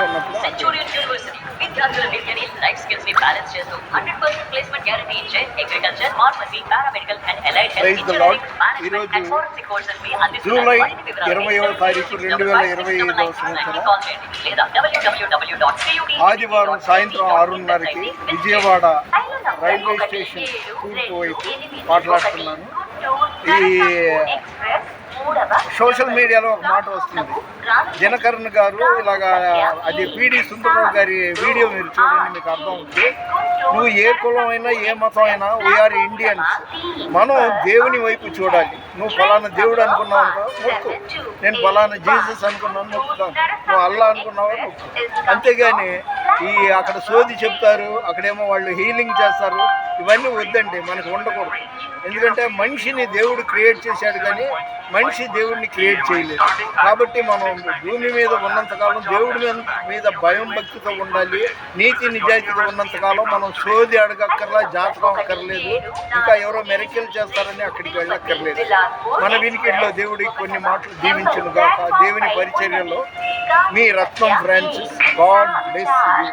అన్నప్పుడు Centurion university విద్యార్థుల degree life skills ని బ్యాలెన్స్ చేస్తూ 100% ప్లేస్మెంట్ గ్యారెంటీ ఇచ్చే agriculture, pharmacy, paramedical and allied health engineering management and forensic courses ని July 20వ తారీఖు 2025వ సంవత్సరం లేదా www.cud ఆదివారం సాయంత్రం 6:30కి విజయవాడ రైల్వే స్టేషన్ తూర్పు వైపు మాట్లాడుతున్నాను. ఈ సోషల్ మీడియాలో ఒక మాట వస్తుంది, దినకరన్ గారు ఇలాగా, అది పిడి సుందరరావు గారి వీడియో మీరు చూడండి, మీకు అర్థం అవుతుంది. నువ్వు ఏ కులం అయినా ఏ మతం అయినా వీఆర్ ఇండియన్స్, మనం దేవుని వైపు చూడాలి. నువ్వు ఫలానా దేవుడు అనుకున్నావు అనుకో మొక్కు, నేను ఫలానా జీసస్ అనుకున్నాను మొక్కుతాను, నువ్వు అల్లా అనుకున్నావా మొక్కు. అంతేగాని ఈ అక్కడ సోది చెప్తారు, అక్కడేమో వాళ్ళు హీలింగ్ చేస్తారు, ఇవన్నీ వద్దండి, మనకు ఉండకూడదు. ఎందుకంటే మనిషిని దేవుడు క్రియేట్ చేశాడు కానీ మనిషి దేవుడిని క్రియేట్ చేయలేదు. కాబట్టి మనం భూమి మీద ఉన్నంతకాలం దేవుడి మీద భయం భక్తితో ఉండాలి. నీతి నిజాయితీగా ఉన్నంతకాలం మనం సోది అడగక్కర్లా, జాతకం అక్కర్లేదు, ఇంకా ఎవరో మెరికల్ చేస్తారని అక్కడికి వెళ్ళక్కర్లేదు. మన వినికిడిలో దేవుడికి కొన్ని మాటలు దీవించును గాక. దేవుని పరిచర్యలో మీ రత్నం ఫ్రాన్సిస్. God bless you.